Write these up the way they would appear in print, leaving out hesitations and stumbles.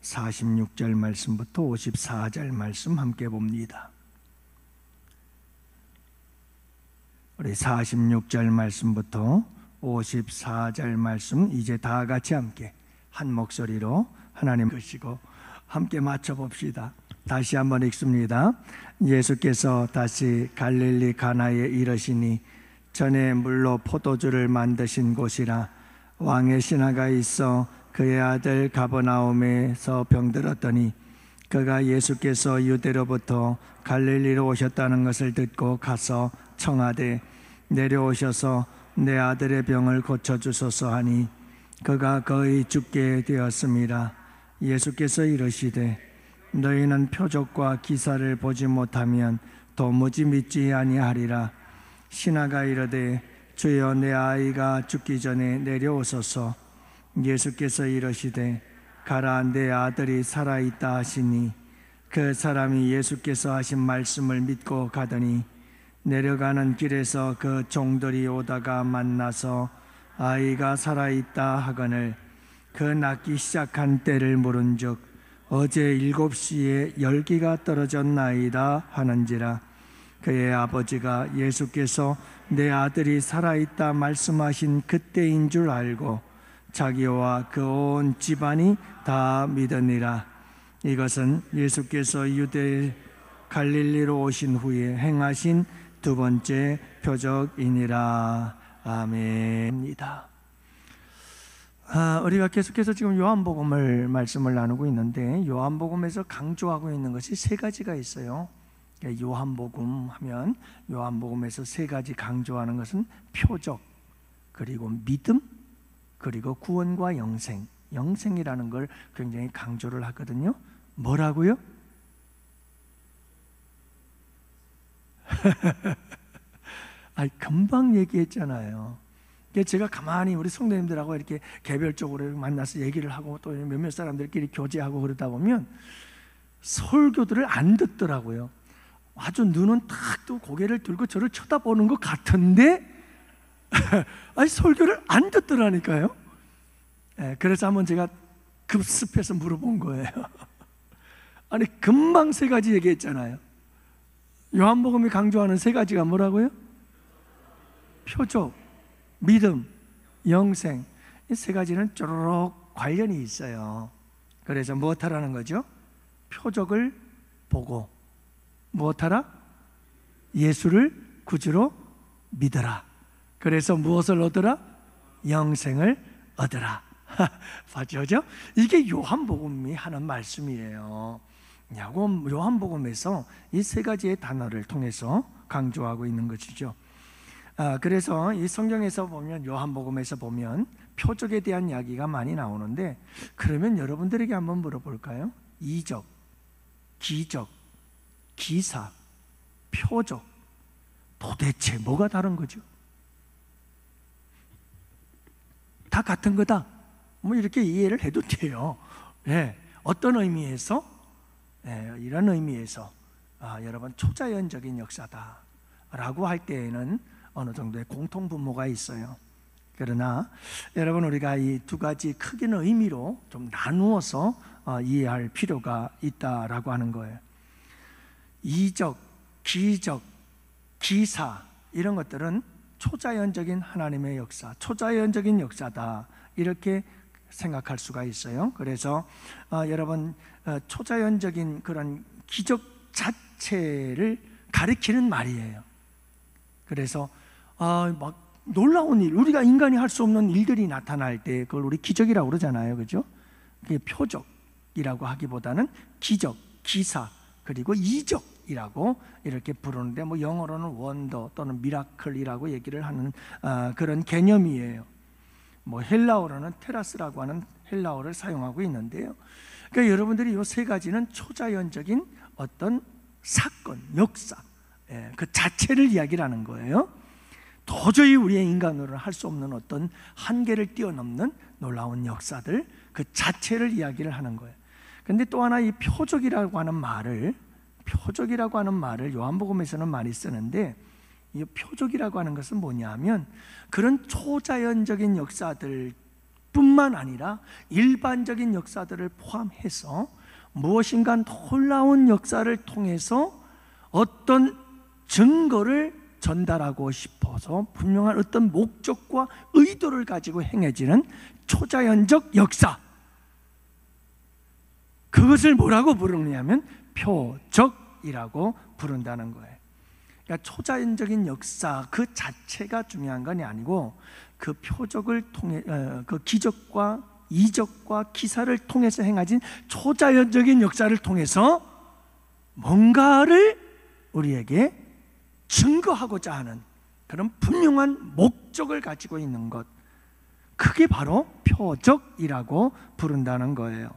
46절 말씀부터 54절 말씀 함께 봅니다. 우리 46절 말씀부터 54절 말씀 이제 다 같이 함께 한 목소리로 하나님 보시고 함께 맞춰봅시다. 다시 한번 읽습니다. 예수께서 다시 갈릴리 가나에 이르시니 전에 물로 포도주를 만드신 곳이라. 왕의 신하가 있어 그의 아들 가버나움에서 병들었더니 그가 예수께서 유대로부터 갈릴리로 오셨다는 것을 듣고 가서 청하되 내려오셔서 내 아들의 병을 고쳐주소서 하니 그가 거의 죽게 되었습니다. 예수께서 이르시되 너희는 표적과 기사를 보지 못하면 도무지 믿지 아니하리라. 신하가 이르되 주여 내 아이가 죽기 전에 내려오소서. 예수께서 이르시되 가라 내 아들이 살아있다 하시니 그 사람이 예수께서 하신 말씀을 믿고 가더니 내려가는 길에서 그 종들이 오다가 만나서 아이가 살아있다 하거늘 그 낳기 시작한 때를 물은즉 어제 7시에 열기가 떨어졌나이다 하는지라. 그의 아버지가 예수께서 내 아들이 살아있다 말씀하신 그때인 줄 알고 자기와 그 온 집안이 다 믿으니라. 이것은 예수께서 유대 갈릴리로 오신 후에 행하신 두 번째 표적이니라. 아멘입니다. 우리가 계속해서 지금 요한복음을 말씀을 나누고 있는데 요한복음에서 강조하고 있는 것이 세 가지가 있어요. 요한복음 하면 요한복음에서 세 가지 강조하는 것은 표적, 그리고 믿음, 그리고 구원과 영생. 영생이라는 걸 굉장히 강조를 하거든요. 뭐라고요? 금방 얘기했잖아요. 제가 가만히 우리 성도님들하고 이렇게 개별적으로 만나서 얘기를 하고 또 몇몇 사람들끼리 교제하고 그러다 보면 설교들을 안 듣더라고요. 아주 눈은 탁 또 고개를 들고 저를 쳐다보는 것 같은데 설교를 안 듣더라니까요. 그래서 한번 제가 급습해서 물어본 거예요. 금방 세 가지 얘기했잖아요. 요한복음이 강조하는 세 가지가 뭐라고요? 표적, 믿음, 영생. 이 세 가지는 쪼르륵 관련이 있어요. 그래서 무엇하라는 거죠? 표적을 보고 무엇하라? 예수를 구주로 믿어라. 그래서 무엇을 얻으라? 영생을 얻으라. 맞죠? 이게 요한복음이 하는 말씀이에요. 요한복음에서 이 세 가지의 단어를 통해서 강조하고 있는 것이죠. 그래서 이 성경에서 보면, 요한복음에서 보면 표적에 대한 이야기가 많이 나오는데, 그러면 여러분들에게 한번 물어볼까요? 이적, 기적, 기사, 표적, 도대체 뭐가 다른 거죠? 다 같은 거다, 이렇게 이해를 해도 돼요. 어떤 의미에서? 이런 의미에서 여러분, 초자연적인 역사다 라고 할 때에는 어느 정도의 공통분모가 있어요. 그러나 여러분, 우리가 이 두 가지 크긴 의미로 좀 나누어서 이해할 필요가 있다라고 하는 거예요. 이적, 기적, 기사, 이런 것들은 초자연적인 하나님의 역사, 초자연적인 역사다, 이렇게 생각할 수가 있어요. 그래서 여러분, 초자연적인 그런 기적 자체를 가리키는 말이에요. 그래서 막 놀라운 일, 우리가 인간이 할 수 없는 일들이 나타날 때 그걸 우리 기적이라고 그러잖아요. 그죠? 그게 표적이라고 하기보다는 기적, 기사, 그리고 이적이라고 이렇게 부르는데, 영어로는 원더 또는 미라클이라고 얘기를 하는 그런 개념이에요. 헬라어로는 테라스라고 하는 헬라어를 사용하고 있는데요. 그러니까 여러분들이 이 세 가지는 초자연적인 어떤 사건, 역사, 그 자체를 이야기를 하는 거예요. 도저히 우리의 인간으로는 할 수 없는 어떤 한계를 뛰어넘는 놀라운 역사들, 그 자체를 이야기를 하는 거예요. 그런데 또 하나, 이 표적이라고 하는 말을 요한복음에서는 많이 쓰는데, 이 표적이라고 하는 것은 뭐냐 하면, 그런 초자연적인 역사들 뿐만 아니라 일반적인 역사들을 포함해서 무엇인가 놀라운 역사를 통해서 어떤 증거를 전달하고 싶어서 분명한 어떤 목적과 의도를 가지고 행해지는 초자연적 역사, 그것을 뭐라고 부르느냐면 표적이라고 부른다는 거예요. 그러니까 초자연적인 역사 그 자체가 중요한 건 아니고 그 표적을 통해 그 기적과 이적과 기사를 통해서 행하진 초자연적인 역사를 통해서 뭔가를 우리에게 증거하고자 하는 그런 분명한 목적을 가지고 있는 것, 그게 바로 표적이라고 부른다는 거예요.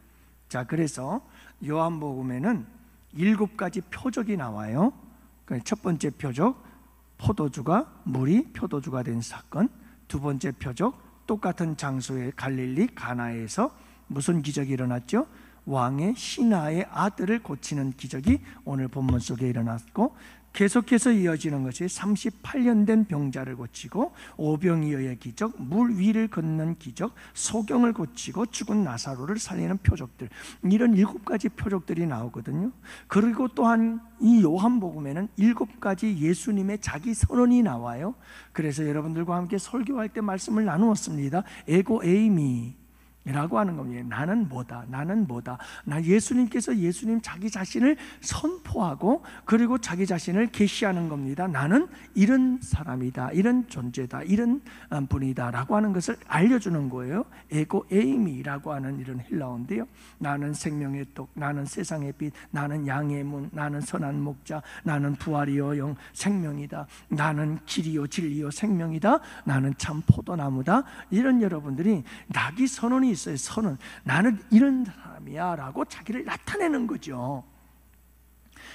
자, 그래서 요한복음에는 7가지 표적이 나와요. 첫 번째 표적, 포도주가 물이 표도주가 된 사건. 두 번째 표적, 똑같은 장소의 갈릴리 가나에서 무슨 기적이 일어났죠? 왕의 신하의 아들을 고치는 기적이 오늘 본문 속에 일어났고, 계속해서 이어지는 것이 38년 된 병자를 고치고 오병이어의 기적, 물 위를 걷는 기적, 소경을 고치고 죽은 나사로를 살리는 표적들, 이런 7가지 표적들이 나오거든요. 그리고 또한 이 요한복음에는 7가지 예수님의 자기 선언이 나와요. 그래서 여러분들과 함께 설교할 때 말씀을 나누었습니다. 에고 에이미 라고 하는 겁니다. 나는 뭐다, 나는 뭐다. 예수님께서 예수님 자기 자신을 선포하고 그리고 자기 자신을 계시하는 겁니다. 나는 이런 사람이다, 이런 존재다, 이런 분이다 라고 하는 것을 알려주는 거예요. 에고 에이미라고 하는 이런 헬라어인데요, 나는 생명의 떡, 나는 세상의 빛, 나는 양의 문, 나는 선한 목자, 나는 부활이요 영 생명이다, 나는 길이요 진리요 생명이다, 나는 참 포도나무다. 이런 여러분들이 낙이 선언이 있어요. 선언, 나는 이런 사람이야 라고 자기를 나타내는 거죠.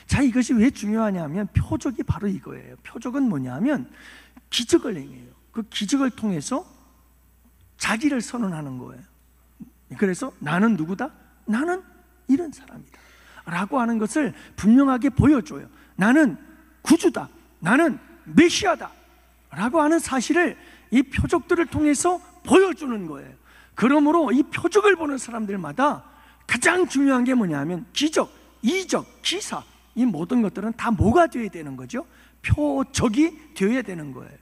자, 이것이 왜 중요하냐면 표적이 바로 이거예요. 표적은 뭐냐면 기적을 행해요. 그 기적을 통해서 자기를 선언하는 거예요. 그래서 나는 누구다? 나는 이런 사람이다 라고 하는 것을 분명하게 보여줘요. 나는 구주다, 나는 메시아다 라고 하는 사실을 이 표적들을 통해서 보여주는 거예요. 그러므로 이 표적을 보는 사람들마다 가장 중요한 게 뭐냐면 기적, 이적, 기사, 이 모든 것들은 다 뭐가 되어야 되는 거죠? 표적이 되어야 되는 거예요.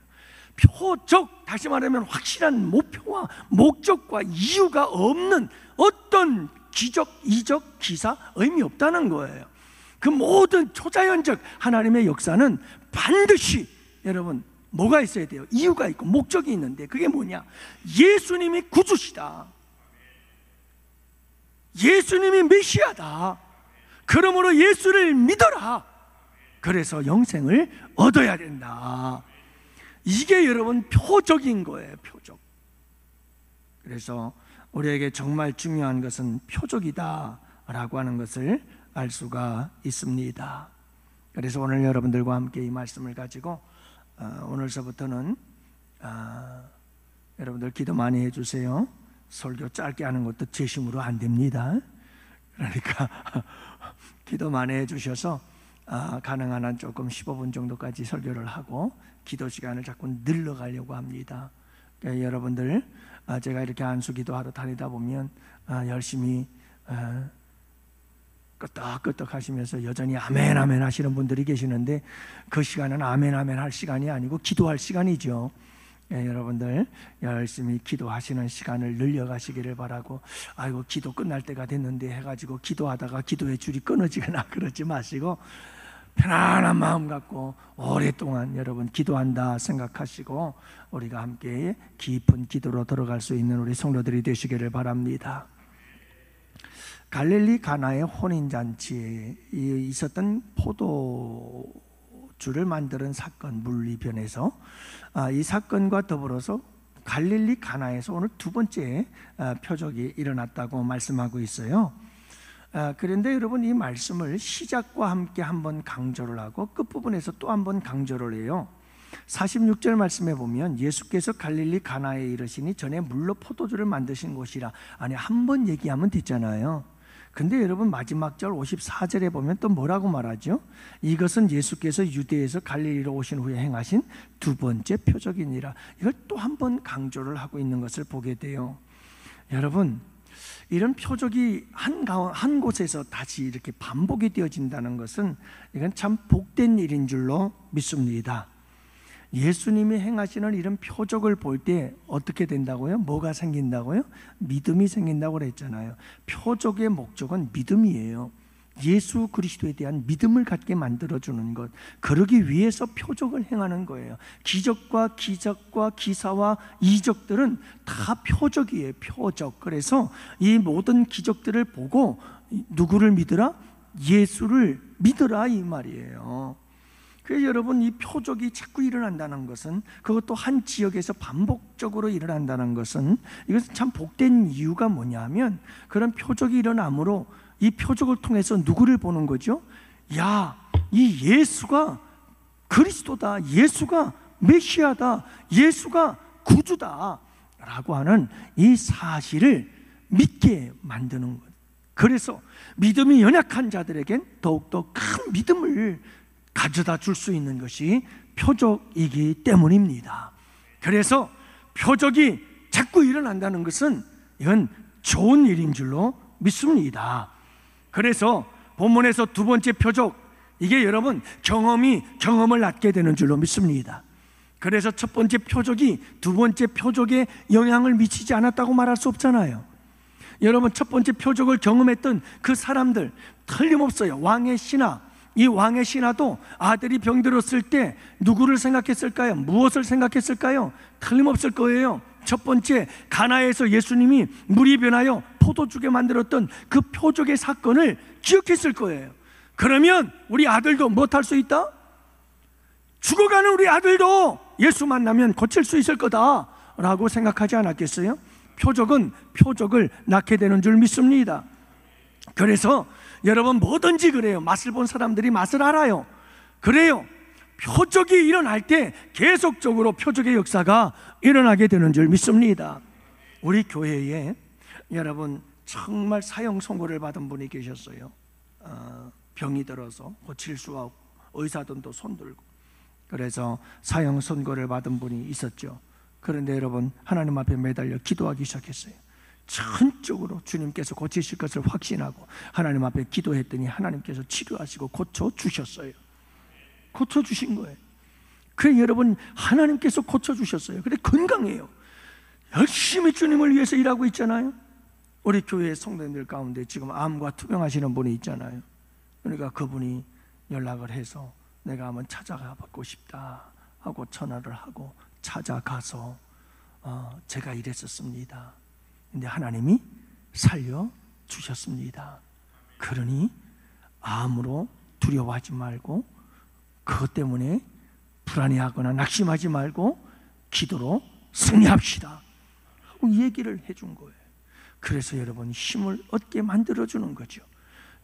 표적, 다시 말하면 확실한 목표와 목적과 이유가 없는 어떤 기적, 이적, 기사 의미 없다는 거예요. 그 모든 초자연적 하나님의 역사는 반드시 여러분 뭐가 있어야 돼요? 이유가 있고 목적이 있는데 그게 뭐냐? 예수님이 구주시다, 예수님이 메시아다, 그러므로 예수를 믿어라, 그래서 영생을 얻어야 된다. 이게 여러분 표적인 거예요. 표적. 그래서 우리에게 정말 중요한 것은 표적이다 라고 하는 것을 알 수가 있습니다. 그래서 오늘 여러분들과 함께 이 말씀을 가지고 오늘서부터는 여러분들 기도 많이 해주세요. 설교 짧게 하는 것도 제 힘으로 안 됩니다. 그러니까 기도 많이 해주셔서 가능한 한 조금 15분 정도까지 설교를 하고 기도 시간을 자꾸 늘려가려고 합니다. 그러니까 여러분들 제가 이렇게 안수기도하러 다니다 보면 열심히 끄떡끄떡 하시면서 여전히 아멘 아멘 하시는 분들이 계시는데 그 시간은 아멘 아멘 할 시간이 아니고 기도할 시간이죠. 여러분들 열심히 기도하시는 시간을 늘려가시기를 바라고, 아이고 기도 끝날 때가 됐는데 해가지고 기도하다가 기도의 줄이 끊어지거나 그러지 마시고 편안한 마음 갖고 오랫동안 여러분 기도한다 생각하시고 우리가 함께 깊은 기도로 들어갈 수 있는 우리 성도들이 되시기를 바랍니다. 갈릴리 가나의 혼인잔치에 있었던 포도주를 만드는 사건, 물리변에서 이 사건과 더불어서 갈릴리 가나에서 오늘 두 번째 표적이 일어났다고 말씀하고 있어요. 그런데 여러분 이 말씀을 시작과 함께 한번 강조를 하고 끝부분에서 또 한번 강조를 해요. 46절 말씀에 보면 예수께서 갈릴리 가나에 이르시니 전에 물로 포도주를 만드신 곳이라. 아니 한 번 얘기하면 됐잖아요. 근데 여러분 마지막 절 54절에 보면 또 뭐라고 말하죠? 이것은 예수께서 유대에서 갈릴리로 오신 후에 행하신 두 번째 표적이니라. 이걸 또 한 번 강조를 하고 있는 것을 보게 돼요. 여러분, 이런 표적이 한 곳에서 다시 이렇게 반복이 되어진다는 것은 이건 참 복된 일인 줄로 믿습니다. 예수님이 행하시는 이런 표적을 볼 때 어떻게 된다고요? 뭐가 생긴다고요? 믿음이 생긴다고 그랬잖아요. 표적의 목적은 믿음이에요. 예수 그리스도에 대한 믿음을 갖게 만들어주는 것, 그러기 위해서 표적을 행하는 거예요. 기적과 기사와 이적들은 다 표적이에요. 표적. 그래서 이 모든 기적들을 보고 누구를 믿으라? 예수를 믿으라, 이 말이에요. 그래서 여러분, 이 표적이 자꾸 일어난다는 것은, 그것도 한 지역에서 반복적으로 일어난다는 것은, 이것은 참 복된 이유가 뭐냐면, 그런 표적이 일어나므로 이 표적을 통해서 누구를 보는 거죠? 야, 이 예수가 그리스도다, 예수가 메시아다, 예수가 구주다 라고 하는 이 사실을 믿게 만드는 것. 그래서 믿음이 연약한 자들에겐 더욱더 큰 믿음을 가져다 줄 수 있는 것이 표적이기 때문입니다. 그래서 표적이 자꾸 일어난다는 것은 이건 좋은 일인 줄로 믿습니다. 그래서 본문에서 두 번째 표적, 이게 여러분 경험을 낳게 되는 줄로 믿습니다. 그래서 첫 번째 표적이 두 번째 표적에 영향을 미치지 않았다고 말할 수 없잖아요. 여러분, 첫 번째 표적을 경험했던 그 사람들 틀림없어요. 왕의 신하, 이 왕의 신하도 아들이 병들었을 때 누구를 생각했을까요? 무엇을 생각했을까요? 틀림없을 거예요. 첫 번째, 가나에서 예수님이 물이 변하여 포도주게 만들었던 그 표적의 사건을 기억했을 거예요. 그러면 우리 아들도 못할 수 있다? 죽어가는 우리 아들도 예수 만나면 고칠 수 있을 거다라고 생각하지 않았겠어요? 표적은 표적을 낳게 되는 줄 믿습니다. 그래서 여러분, 뭐든지 그래요. 맛을 본 사람들이 맛을 알아요. 그래요. 표적이 일어날 때 계속적으로 표적의 역사가 일어나게 되는 줄 믿습니다. 우리 교회에 여러분 정말 사형 선고를 받은 분이 계셨어요. 병이 들어서 고칠 수 없고 의사들도 손들고, 그래서 사형 선고를 받은 분이 있었죠. 그런데 여러분, 하나님 앞에 매달려 기도하기 시작했어요. 전적으로 주님께서 고치실 것을 확신하고 하나님 앞에 기도했더니 하나님께서 치료하시고 고쳐주셨어요. 고쳐주신 거예요. 그래, 여러분, 하나님께서 고쳐주셨어요. 그래, 건강해요. 열심히 주님을 위해서 일하고 있잖아요. 우리 교회 성도님들 가운데 지금 암과 투병하시는 분이 있잖아요. 그러니까 그분이 연락을 해서 내가 한번 찾아가 보고 싶다 하고 전화를 하고 찾아가서 제가 이랬었습니다. 근데 하나님이 살려주셨습니다. 그러니 암으로 두려워하지 말고, 그것 때문에 불안해하거나 낙심하지 말고 기도로 승리합시다 하고 얘기를 해준 거예요. 그래서 여러분, 힘을 얻게 만들어주는 거죠.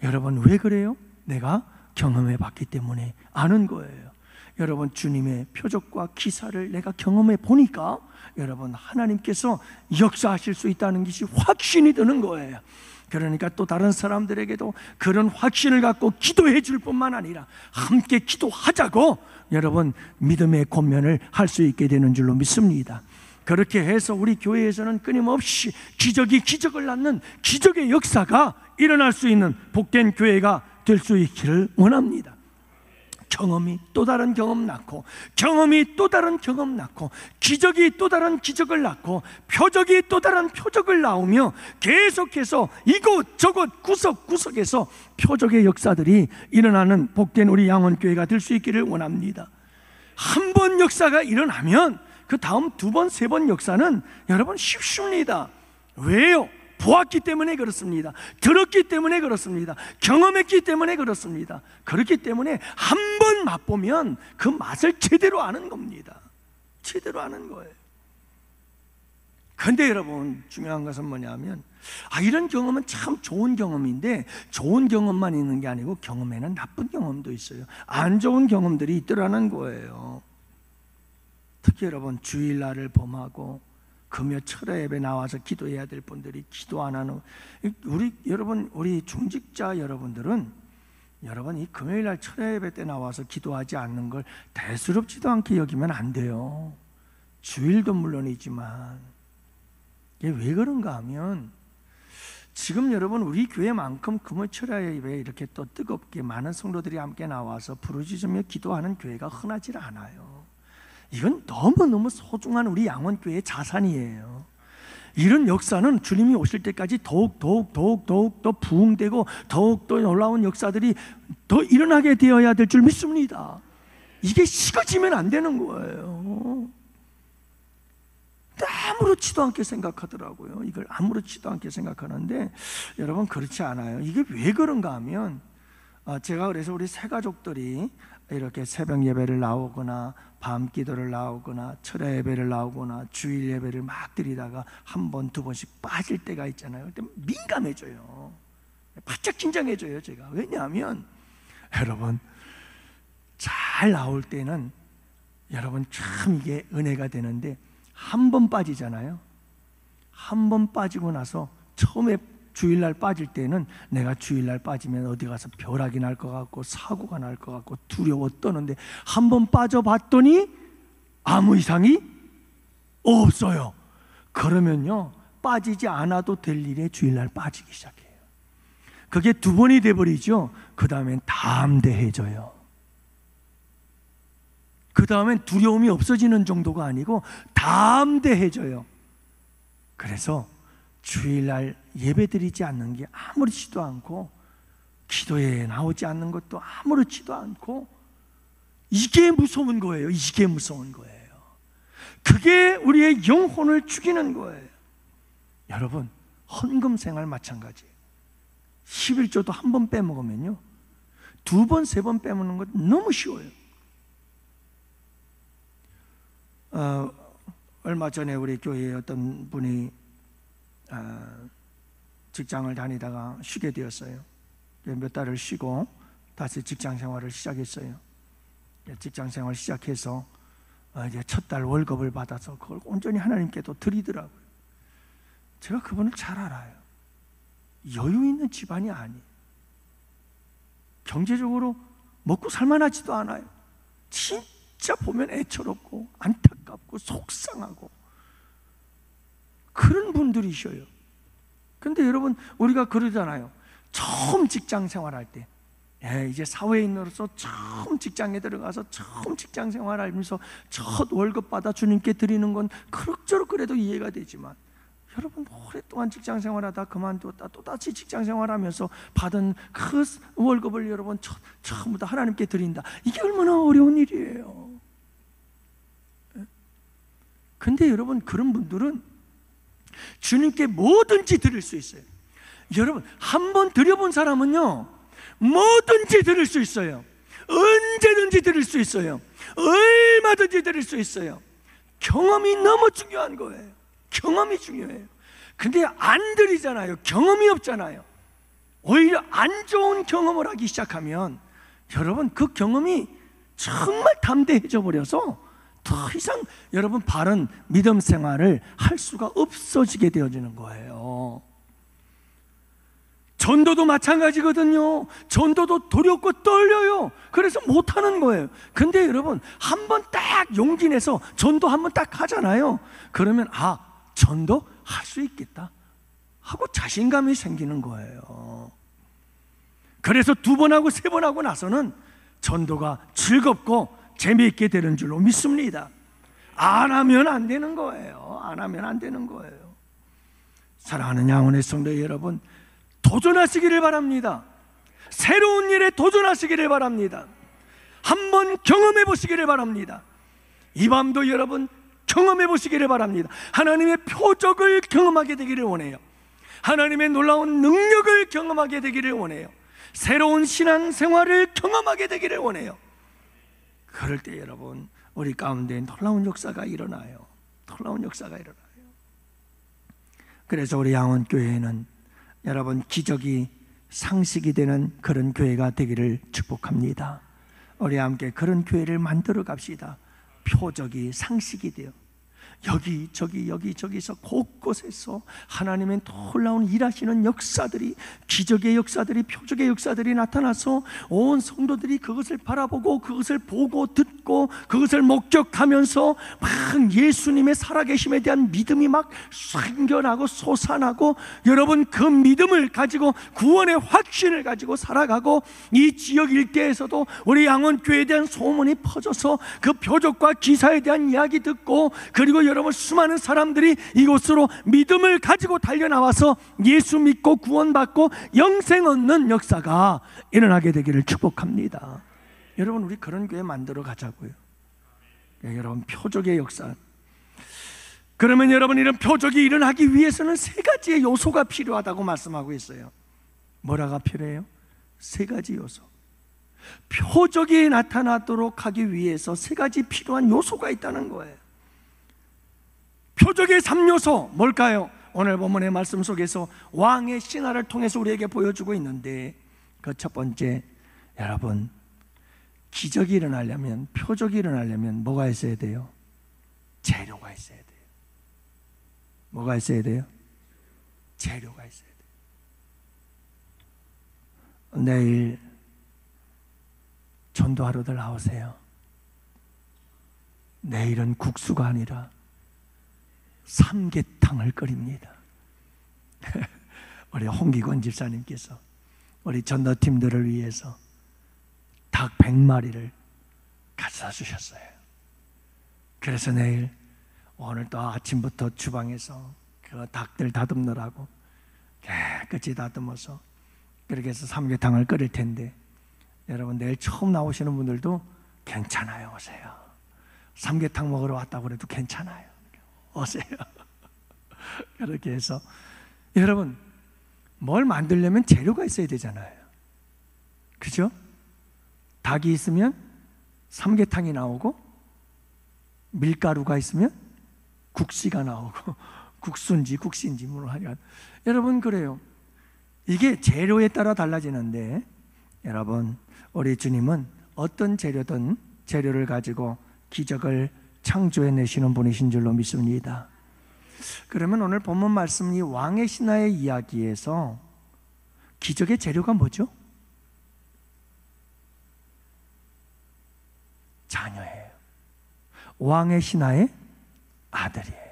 여러분, 왜 그래요? 내가 경험해 봤기 때문에 아는 거예요. 여러분, 주님의 표적과 기사를 내가 경험해 보니까 여러분, 하나님께서 역사하실 수 있다는 것이 확신이 드는 거예요. 그러니까 또 다른 사람들에게도 그런 확신을 갖고 기도해 줄 뿐만 아니라 함께 기도하자고 여러분, 믿음의 권면을 할 수 있게 되는 줄로 믿습니다. 그렇게 해서 우리 교회에서는 끊임없이 기적이 기적을 낳는 기적의 역사가 일어날 수 있는 복된 교회가 될 수 있기를 원합니다. 경험이 또 다른 경험 낳고, 경험이 또 다른 경험 낳고, 기적이 또 다른 기적을 낳고, 표적이 또 다른 표적을 낳으며 계속해서 이곳저곳 구석구석에서 표적의 역사들이 일어나는 복된 우리 양원교회가 될 수 있기를 원합니다. 한 번 역사가 일어나면 그 다음 두 번, 세 번 역사는 여러분 쉽습니다. 왜요? 보았기 때문에 그렇습니다. 들었기 때문에 그렇습니다. 경험했기 때문에 그렇습니다. 그렇기 때문에 한 번 맛보면 그 맛을 제대로 아는 겁니다. 제대로 아는 거예요. 그런데 여러분, 중요한 것은 뭐냐면, 이런 경험은 참 좋은 경험인데, 좋은 경험만 있는 게 아니고 경험에는 나쁜 경험도 있어요. 안 좋은 경험들이 있더라는 거예요. 특히 여러분, 주일날을 범하고 금요 철야 예배 나와서 기도해야 될 분들이 기도 안 하는, 우리 중직자 여러분들은 여러분, 이 금요일날 철야 예배 때 나와서 기도하지 않는 걸 대수롭지도 않게 여기면 안 돼요. 주일도 물론이지만 이게 왜 그런가 하면 지금 여러분 우리 교회만큼 금요철야 예배에 이렇게 또 뜨겁게 많은 성도들이 함께 나와서 부르짖으며 기도하는 교회가 흔하지 않아요. 이건 너무너무 소중한 우리 양원교회의 자산이에요. 이런 역사는 주님이 오실 때까지 더욱 더 부흥되고 더욱 더 놀라운 역사들이 더 일어나게 되어야 될 줄 믿습니다. 이게 식어지면 안 되는 거예요. 아무렇지도 않게 생각하더라고요. 이걸 아무렇지도 않게 생각하는데 여러분 그렇지 않아요. 이게 왜 그런가 하면 제가 그래서 우리 새 가족들이 이렇게 새벽 예배를 나오거나 밤 기도를 나오거나 철야 예배를 나오거나 주일 예배를 막 드리다가 한 번, 두 번씩 빠질 때가 있잖아요. 그때 민감해져요. 바짝 긴장해져요 제가. 왜냐하면 여러분 잘 나올 때는 여러분 참 이게 은혜가 되는데 한 번 빠지잖아요. 한 번 빠지고 나서 처음에 주일날 빠질 때는 내가 주일날 빠지면 어디 가서 벼락이 날 것 같고 사고가 날 것 같고 두려워 떠는데 한 번 빠져봤더니 아무 이상이 없어요. 그러면요 빠지지 않아도 될 일에 주일날 빠지기 시작해요. 그게 두 번이 돼버리죠. 그 다음엔 담대해져요. 그 다음엔 두려움이 없어지는 정도가 아니고 담대해져요. 그래서 주일날 예배드리지 않는 게 아무렇지도 않고 기도에 나오지 않는 것도 아무렇지도 않고 이게 무서운 거예요. 이게 무서운 거예요. 그게 우리의 영혼을 죽이는 거예요. 여러분 헌금 생활 마찬가지예요. 11조도 한 번 빼먹으면요 두 번, 세 번 빼먹는 것 너무 쉬워요. 얼마 전에 우리 교회에 어떤 분이 직장을 다니다가 쉬게 되었어요. 몇 달을 쉬고 다시 직장 생활을 시작했어요. 직장 생활 시작해서 이제 첫 달 월급을 받아서 그걸 온전히 하나님께도 드리더라고요. 제가 그분을 잘 알아요. 여유 있는 집안이 아니에요. 경제적으로 먹고 살만하지도 않아요. 진짜 보면 애처롭고 안타깝고 속상하고 그런 분들이셔요. 근데 여러분 우리가 그러잖아요. 처음 직장 생활할 때 이제 사회인으로서 처음 직장에 들어가서 처음 직장 생활하면서 첫 월급 받아 주님께 드리는 건 그럭저럭 그래도 이해가 되지만 여러분 오랫동안 직장 생활하다 그만뒀다 또다시 직장 생활하면서 받은 그 월급을 여러분 처음부터 하나님께 드린다. 이게 얼마나 어려운 일이에요. 근데 여러분 그런 분들은 주님께 뭐든지 드릴 수 있어요. 여러분 한 번 드려본 사람은요 뭐든지 드릴 수 있어요. 언제든지 드릴 수 있어요. 얼마든지 드릴 수 있어요. 경험이 너무 중요한 거예요. 경험이 중요해요. 근데 안 드리잖아요. 경험이 없잖아요. 오히려 안 좋은 경험을 하기 시작하면 여러분 그 경험이 정말 담대해져 버려서 더 이상 여러분 바른 믿음 생활을 할 수가 없어지게 되어지는 거예요. 전도도 마찬가지거든요. 전도도 두렵고 떨려요. 그래서 못하는 거예요. 근데 여러분 한 번 딱 용기 내서 전도 한 번 딱 하잖아요. 그러면 전도 할 수 있겠다 하고 자신감이 생기는 거예요. 그래서 두 번 하고 세 번 하고 나서는 전도가 즐겁고 재미있게 되는 줄로 믿습니다. 안 하면 안 되는 거예요. 안 하면 안 되는 거예요. 사랑하는 양원의 성도 여러분, 도전하시기를 바랍니다. 새로운 일에 도전하시기를 바랍니다. 한번 경험해 보시기를 바랍니다. 이 밤도 여러분 경험해 보시기를 바랍니다. 하나님의 표적을 경험하게 되기를 원해요. 하나님의 놀라운 능력을 경험하게 되기를 원해요. 새로운 신앙생활을 경험하게 되기를 원해요. 그럴 때 여러분 우리 가운데 놀라운 역사가 일어나요. 놀라운 역사가 일어나요. 그래서 우리 양원교회는 여러분 기적이 상식이 되는 그런 교회가 되기를 축복합니다. 우리 함께 그런 교회를 만들어 갑시다. 표적이 상식이 돼요. 여기저기서 곳곳에서 하나님의 놀라운 일하시는 역사들이, 기적의 역사들이, 표적의 역사들이 나타나서 온 성도들이 그것을 바라보고 그것을 보고 듣고 그것을 목격하면서 막 예수님의 살아계심에 대한 믿음이 막 생겨나고 솟아나고, 여러분 그 믿음을 가지고 구원의 확신을 가지고 살아가고, 이 지역 일대에서도 우리 양원교회에 대한 소문이 퍼져서 그 표적과 기사에 대한 이야기 듣고, 그리고 여러분 수많은 사람들이 이곳으로 믿음을 가지고 달려나와서 예수 믿고 구원받고 영생 얻는 역사가 일어나게 되기를 축복합니다. 여러분 우리 그런 교회 만들어 가자고요. 여러분 표적의 역사. 그러면 여러분 이런 표적이 일어나기 위해서는 세 가지의 요소가 필요하다고 말씀하고 있어요. 뭐라가 필요해요? 세 가지 요소. 표적이 나타나도록 하기 위해서 세 가지 필요한 요소가 있다는 거예요. 표적의 3요소 뭘까요? 오늘 본문의 말씀 속에서 왕의 신화를 통해서 우리에게 보여주고 있는데, 그 첫 번째, 여러분 기적이 일어나려면, 표적이 일어나려면 뭐가 있어야 돼요? 재료가 있어야 돼요. 뭐가 있어야 돼요? 재료가 있어야 돼요. 내일 전도하러들 나오세요. 내일은 국수가 아니라 삼계탕을 끓입니다. 우리 홍기권 집사님께서 우리 전도팀들을 위해서 닭 100마리를 가져다 주셨어요. 그래서 내일 오늘 또 아침부터 주방에서 그 닭들 다듬느라고 깨끗이 다듬어서 그렇게 해서 삼계탕을 끓일 텐데, 여러분 내일 처음 나오시는 분들도 괜찮아요, 오세요. 삼계탕 먹으러 왔다고 그래도 괜찮아요, 오세요. 그렇게 해서 여러분 뭘 만들려면 재료가 있어야 되잖아요, 그죠? 닭이 있으면 삼계탕이 나오고, 밀가루가 있으면 국시가 나오고, 국수인지 국시인지 모르겠지만 여러분 그래요. 이게 재료에 따라 달라지는데, 여러분 우리 주님은 어떤 재료든 재료를 가지고 기적을 창조해내시는 분이신 줄로 믿습니다. 그러면 오늘 본문 말씀, 이 왕의 신하의 이야기에서 기적의 재료가 뭐죠? 자녀예요. 왕의 신하의 아들이에요.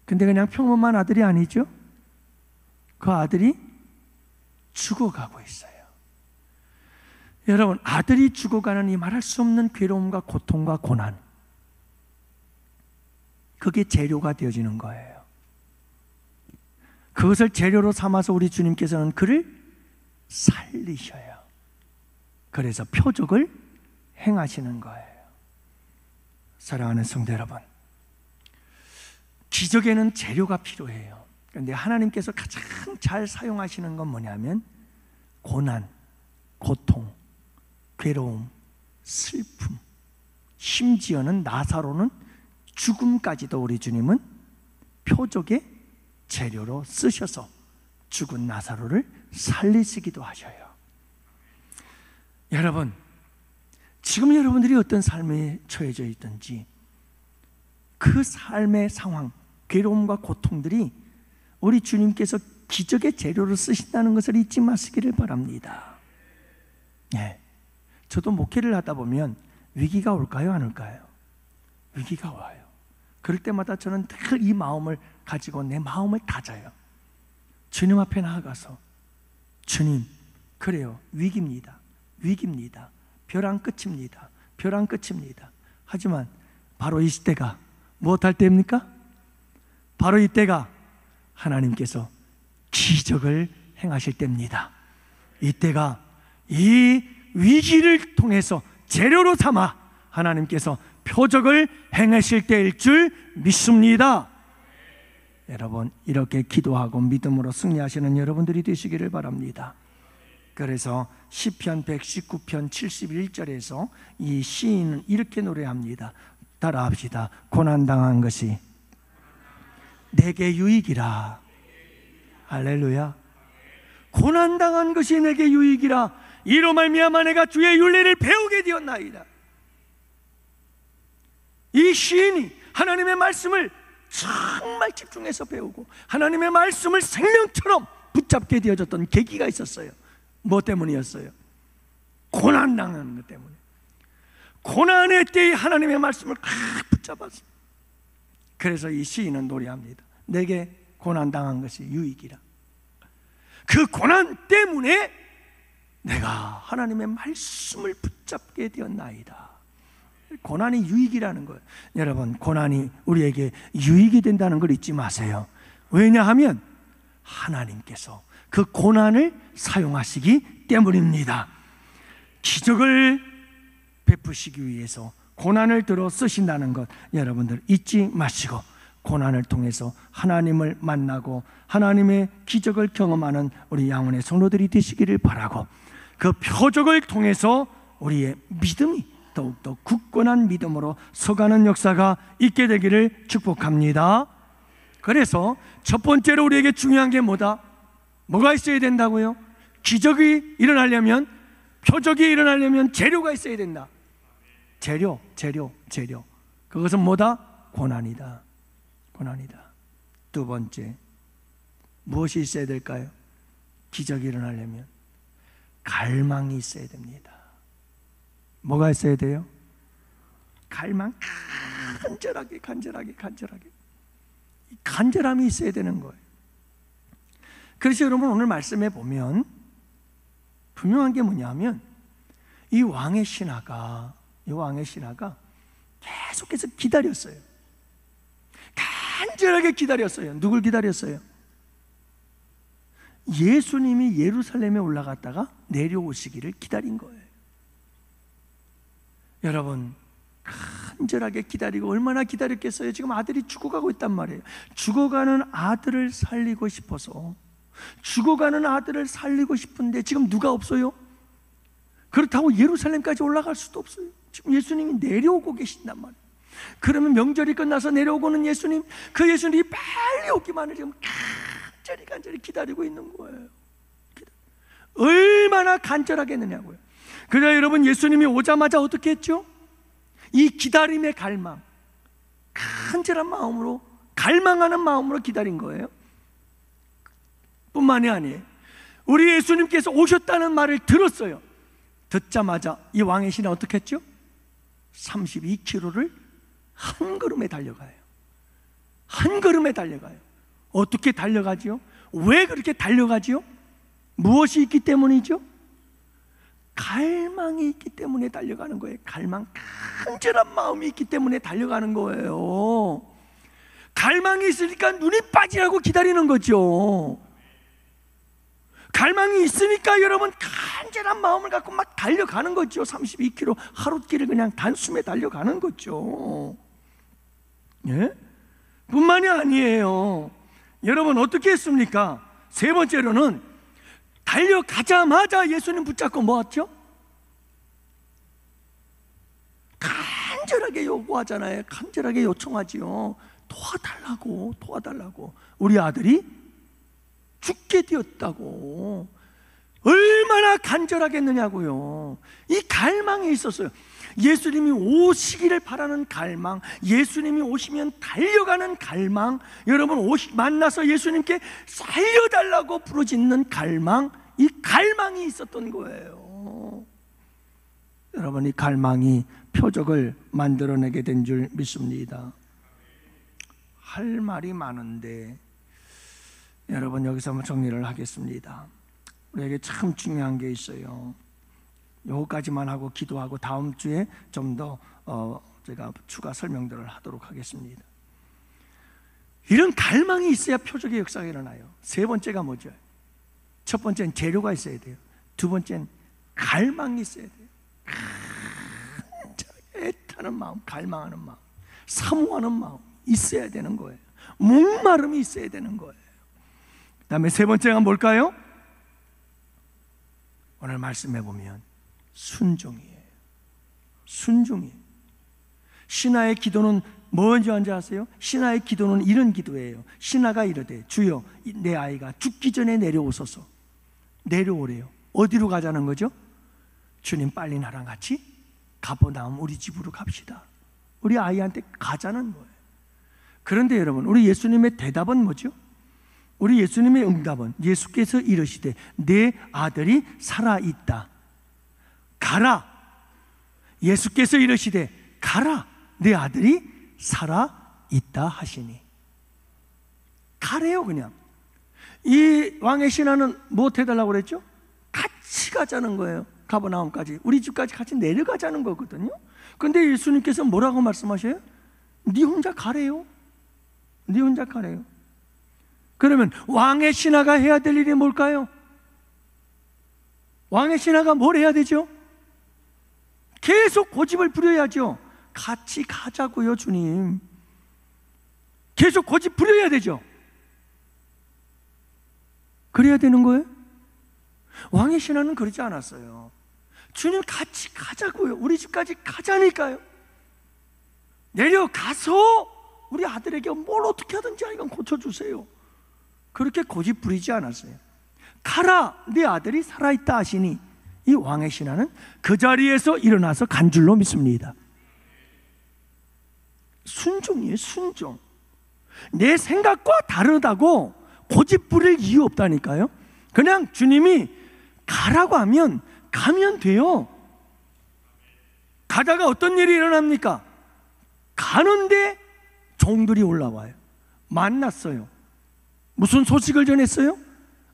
근데 그냥 평범한 아들이 아니죠. 그 아들이 죽어가고 있어요. 여러분 아들이 죽어가는 이 말할 수 없는 괴로움과 고통과 고난, 그게 재료가 되어지는 거예요. 그것을 재료로 삼아서 우리 주님께서는 그를 살리셔요. 그래서 표적을 행하시는 거예요. 사랑하는 성도 여러분, 기적에는 재료가 필요해요. 그런데 하나님께서 가장 잘 사용하시는 건 뭐냐면 고난, 고통, 괴로움, 슬픔, 심지어는 나사로는 죽음까지도 우리 주님은 표적의 재료로 쓰셔서 죽은 나사로를 살리시기도 하셔요. 여러분, 지금 여러분들이 어떤 삶에 처해져 있든지 그 삶의 상황, 괴로움과 고통들이 우리 주님께서 기적의 재료로 쓰신다는 것을 잊지 마시기를 바랍니다. 네. 저도 목회를 하다 보면 위기가 올까요, 안 올까요? 위기가 와요. 그럴 때마다 저는 늘 이 마음을 가지고 내 마음을 다져요. 주님 앞에 나아가서, 주님, 그래요, 위기입니다. 위기입니다. 벼랑 끝입니다. 벼랑 끝입니다. 하지만 바로 이 시대가 무엇할 때입니까? 바로 이때가 하나님께서 기적을 행하실 때입니다. 이때가 이 위기를 통해서 재료로 삼아 하나님께서 표적을 행하실 때일 줄 믿습니다. 여러분, 이렇게 기도하고 믿음으로 승리하시는 여러분들이 되시기를 바랍니다. 그래서 시편 119편 71절에서 이 시인은 이렇게 노래합니다. 따라합시다. 고난당한 것이 내게 유익이라. 할렐루야. 고난당한 것이 내게 유익이라. 이로 말미암아 내가 주의 윤리를 배우게 되었나이다. 이 시인이 하나님의 말씀을 정말 집중해서 배우고 하나님의 말씀을 생명처럼 붙잡게 되어졌던 계기가 있었어요. 뭐 때문이었어요? 고난당하는 것 때문에. 고난의 때에 하나님의 말씀을 붙잡았어요. 그래서 이 시인은 노래합니다. 내게 고난당한 것이 유익이라. 그 고난 때문에 내가 하나님의 말씀을 붙잡게 되었나이다. 고난이 유익이라는 거예요. 여러분, 고난이 우리에게 유익이 된다는 걸 잊지 마세요. 왜냐하면 하나님께서 그 고난을 사용하시기 때문입니다. 기적을 베푸시기 위해서 고난을 들어 쓰신다는 것 여러분들 잊지 마시고, 고난을 통해서 하나님을 만나고 하나님의 기적을 경험하는 우리 양원의 성도들이 되시기를 바라고, 그 표적을 통해서 우리의 믿음이 더욱더 굳건한 믿음으로 서가는 역사가 있게 되기를 축복합니다. 그래서 첫 번째로 우리에게 중요한 게 뭐가 있어야 된다고요? 기적이 일어나려면, 표적이 일어나려면 재료가 있어야 된다. 재료. 그것은 뭐다? 고난이다. 두 번째, 무엇이 있어야 될까요? 기적이 일어나려면 갈망이 있어야 됩니다. 뭐가 있어야 돼요? 갈망, 간절하게 간절함이 있어야 되는 거예요. 그래서 여러분, 오늘 말씀에 보면 분명한 게 뭐냐면 이 왕의 신하가 계속해서 기다렸어요. 간절하게 기다렸어요. 누굴 기다렸어요? 예수님이 예루살렘에 올라갔다가 내려오시기를 기다린 거예요. 여러분, 간절하게 기다리고 얼마나 기다렸겠어요? 지금 아들이 죽어가고 있단 말이에요. 죽어가는 아들을 살리고 싶어서, 죽어가는 아들을 살리고 싶은데 지금 누가 없어요? 그렇다고 예루살렘까지 올라갈 수도 없어요. 지금 예수님이 내려오고 계신단 말이에요. 그러면 명절이 끝나서 내려오고는 예수님, 그 예수님이 빨리 오기만을 지금 간절히 기다리고 있는 거예요. 얼마나 간절하겠느냐고요. 그래서 여러분, 예수님이 오자마자 어떻게 했죠? 이 기다림의 갈망, 간절한 마음으로, 갈망하는 마음으로 기다린 거예요. 뿐만이 아니에요. 우리 예수님께서 오셨다는 말을 들었어요. 듣자마자 이 왕의 신하 어떻게 했죠? 32km를 한 걸음에 달려가요. 어떻게 달려가지요? 왜 그렇게 달려가지요? 무엇이 있기 때문이죠? 갈망이 있기 때문에 달려가는 거예요. 갈망, 간절한 마음이 있기 때문에 달려가는 거예요. 갈망이 있으니까 눈이 빠지라고 기다리는 거죠. 갈망이 있으니까 여러분, 간절한 마음을 갖고 막 달려가는 거죠. 32km 하룻길을 그냥 단숨에 달려가는 거죠. 예? 뿐만이 아니에요. 여러분, 어떻게 했습니까? 세 번째로는 달려가자마자 예수님 붙잡고 뭐 했죠? 간절하게 요구하잖아요. 간절하게 요청하지요. 도와달라고. 우리 아들이 죽게 되었다고. 얼마나 간절하겠느냐고요. 이 갈망이 있었어요. 예수님이 오시기를 바라는 갈망, 예수님이 오시면 달려가는 갈망, 여러분 만나서 예수님께 살려달라고 부르짖는 갈망, 이 갈망이 있었던 거예요. 여러분, 이 갈망이 표적을 만들어내게 된 줄 믿습니다. 할 말이 많은데 여러분, 여기서 한번 정리를 하겠습니다. 우리에게 참 중요한 게 있어요. 요거까지만 하고 기도하고 다음 주에 좀 더 제가 추가 설명들을 하도록 하겠습니다. 이런 갈망이 있어야 표적의 역사가 일어나요. 세 번째가 뭐죠? 첫 번째는 재료가 있어야 돼요. 두 번째는 갈망이 있어야 돼요. 애타는 마음, 갈망하는 마음, 사모하는 마음 있어야 되는 거예요. 목마름이 있어야 되는 거예요. 그 다음에 세 번째가 뭘까요? 오늘 말씀해 보면 순종이에요. 신하의 기도는 뭔지 아세요? 신하의 기도는 이런 기도예요. 신하가 이르되, 주여 내 아이가 죽기 전에 내려오소서. 내려오래요. 어디로 가자는 거죠? 주님, 빨리 나랑 같이 가버나움 우리 집으로 갑시다. 우리 아이한테 가자는 거예요. 그런데 여러분, 우리 예수님의 대답은 뭐죠? 우리 예수님의 응답은 예수께서 이르시되 내 아들이 살아있다. 가라. 예수께서 이르시되 가라. 내 아들이 살아있다 하시니. 가래요. 그냥. 이 왕의 신하는 뭐 해달라고 그랬죠? 같이 가자는 거예요. 가버나움까지, 우리 집까지 같이 내려가자는 거거든요. 그런데 예수님께서 뭐라고 말씀하셔요? 네 혼자 가래요. 네 혼자 가래요. 그러면 왕의 신하가 해야 될 일이 뭘까요? 왕의 신하가 뭘 해야 되죠? 계속 고집을 부려야죠. 같이 가자고요, 주님. 계속 고집 부려야 되죠. 그래야 되는 거예요? 왕의 신하는 그러지 않았어요. 주님 같이 가자고요. 우리 집까지 가자니까요. 내려가서 우리 아들에게 뭘 어떻게 하든지 이건 고쳐주세요. 그렇게 고집 부리지 않았어요. 가라, 네 아들이 살아있다 하시니 이 왕의 신하는 그 자리에서 일어나서 간 줄로 믿습니다. 순종이에요. 순종. 내 생각과 다르다고 고집 부릴 이유 없다니까요. 그냥 주님이 가라고 하면 가면 돼요. 가다가 어떤 일이 일어납니까? 가는데 종들이 올라와요. 만났어요. 무슨 소식을 전했어요?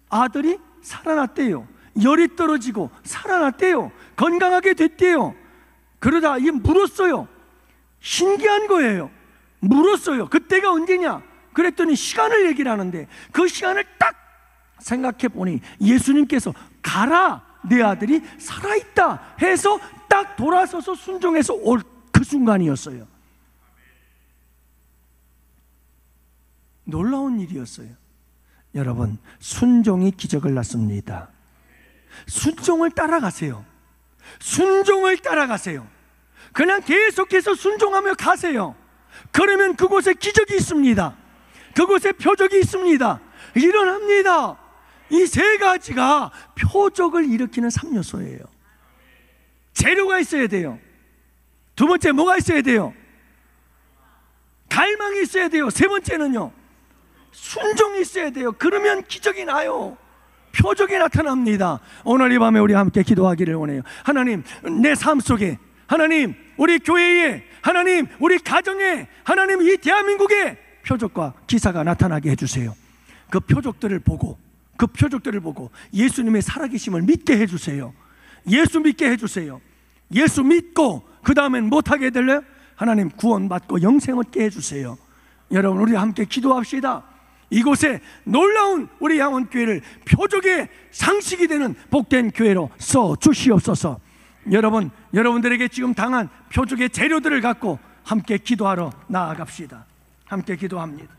아들이 살아났대요. 열이 떨어지고 살아났대요. 건강하게 됐대요. 그러다 이 물었어요. 신기한 거예요. 물었어요. 그때가 언제냐? 그랬더니 시간을 얘기를 하는데 그 시간을 딱 생각해 보니 예수님께서 가라, 내 아들이 살아있다 해서 딱 돌아서서 순종해서 올 그 순간이었어요. 놀라운 일이었어요. 여러분, 순종이 기적을 낳습니다. 순종을 따라가세요. 순종을 따라가세요. 그냥 계속해서 순종하며 가세요. 그러면 그곳에 기적이 있습니다. 그곳에 표적이 있습니다. 일어납니다. 이 세 가지가 표적을 일으키는 3요소예요. 재료가 있어야 돼요. 두 번째 뭐가 있어야 돼요? 갈망이 있어야 돼요. 세 번째는요, 순종이 있어야 돼요. 그러면 기적이 나요. 표적이 나타납니다. 오늘 이 밤에 우리 함께 기도하기를 원해요. 하나님, 내 삶 속에, 하나님 우리 교회에, 하나님 우리 가정에, 하나님 이 대한민국에 표적과 기사가 나타나게 해주세요. 그 표적들을 보고 예수님의 살아계심을 믿게 해주세요. 예수 믿게 해주세요. 예수 믿고 그 다음엔 못하게 해달래요? 하나님 구원받고 영생 얻게 해주세요. 여러분, 우리 함께 기도합시다. 이곳에 놀라운 우리 양원교회를 표적의 상식이 되는 복된 교회로 써 주시옵소서. 여러분들에게 지금 당한 표적의 재료들을 갖고 함께 기도하러 나아갑시다. 함께 기도합니다.